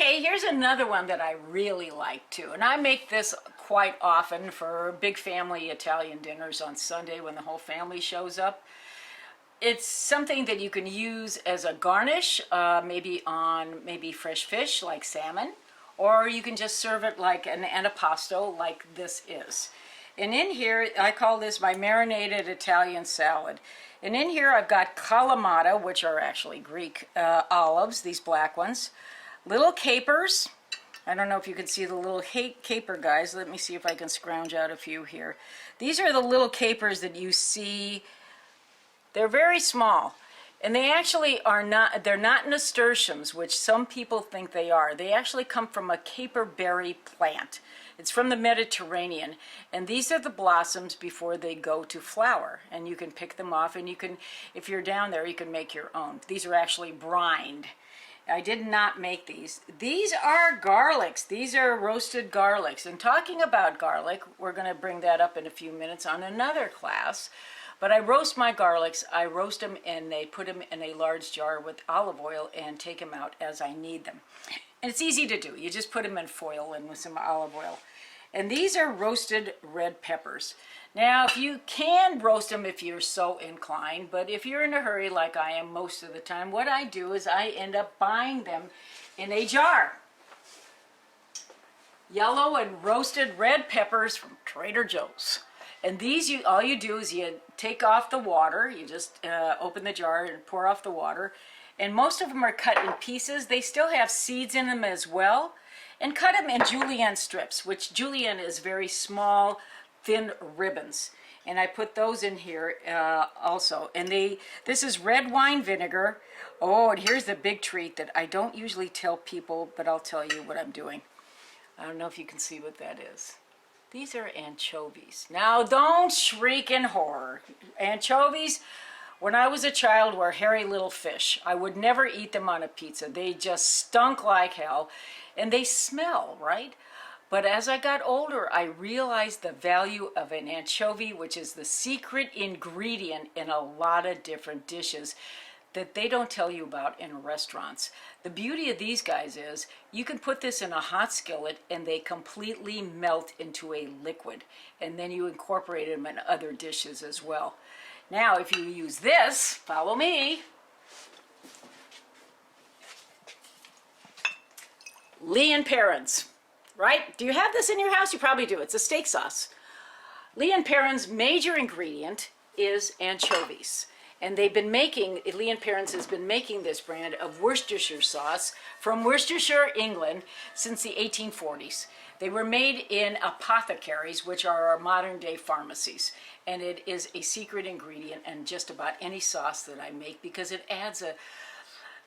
Okay, here's another one that I really like too, and I make this quite often for big family Italian dinners on Sunday when the whole family shows up. It's something that you can use as a garnish, maybe on fresh fish like salmon, or you can just serve it like an antipasto like this is. And in here, I call this my marinated Italian salad. And in here I've got kalamata, which are actually Greek olives, these black ones, little capers. I don't know if you can see the little caper guys. Let me see if I can scrounge out a few here. These are the little capers that you see. They're very small, and they actually are not, they're not nasturtiums, which some people think they are. They actually come from a caperberry plant. It's from the Mediterranean, and these are the blossoms before they go to flower, and you can pick them off, and you can, if you're down there, you can make your own. These are actually brined. I did not make these. These are garlics. These are roasted garlics, and talking about garlic, we're going to bring that up in a few minutes on another class. But I roast my garlics. I roast them and they put them in a large jar with olive oil and take them out as I need them. And it's easy to do. You just put them in foil and with some olive oil. And these are roasted red peppers. Now, if you can roast them if you're so inclined, but if you're in a hurry like I am most of the time, what I do is I end up buying them in a jar. Yellow and roasted red peppers from Trader Joe's. And these, all you do is you take off the water. You just open the jar and pour off the water. And most of them are cut in pieces. They still have seeds in them as well. And cut them in julienne strips, which julienne is very small, thin ribbons. And I put those in here also. And this is red wine vinegar. Oh, and here's the big treat that I don't usually tell people, but I'll tell you what I'm doing. I don't know if you can see what that is. These are anchovies. Now, don't shriek in horror. Anchovies, when I was a child, were hairy little fish. I would never eat them on a pizza. They just stunk like hell, and they smell, right? But as I got older, I realized the value of an anchovy, which is the secret ingredient in a lot of different dishes that they don't tell you about in restaurants. The beauty of these guys is you can put this in a hot skillet and they completely melt into a liquid, and then you incorporate them in other dishes as well. Now, if you use this, follow me. Lee and Perrin's, right? Do you have this in your house? You probably do. It's a steak sauce. Lee and Perrin's major ingredient is anchovies. And they've been making, Lee & Perrins has been making this brand of Worcestershire sauce from Worcestershire, England, since the 1840s. They were made in apothecaries, which are our modern day pharmacies. And it is a secret ingredient in just about any sauce that I make because it adds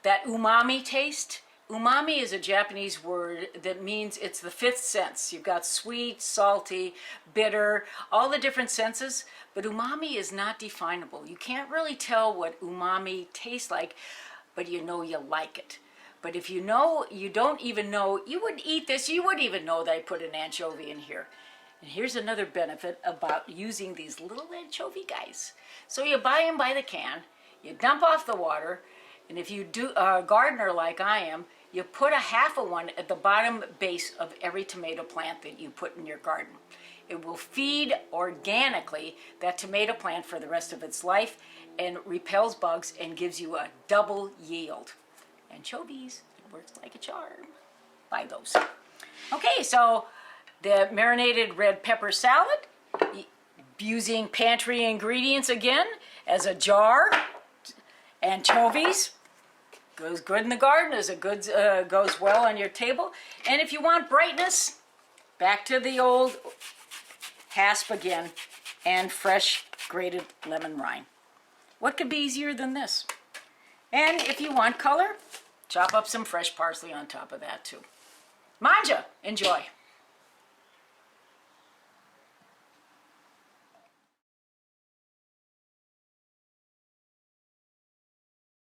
that umami taste. Umami is a Japanese word that means it's the fifth sense. You've got sweet, salty, bitter, all the different senses, but umami is not definable. You can't really tell what umami tastes like, but you know you like it. But if you know, you don't even know, you wouldn't eat this, you wouldn't even know that I put an anchovy in here. And here's another benefit about using these little anchovy guys. So you buy them by the can, you dump off the water, and if you do a gardener like I am, you put a half of one at the bottom base of every tomato plant that you put in your garden. It will feed organically that tomato plant for the rest of its life and repels bugs and gives you a double yield. Anchovies, it works like a charm. Buy those. Okay, so the marinated red pepper salad, using pantry ingredients again as a jar. Anchovies goes good in the garden, as it goes well on your table. And if you want brightness, back to the old hasp again and fresh grated lemon rind. What could be easier than this? And if you want color, chop up some fresh parsley on top of that too. Manja, enjoy.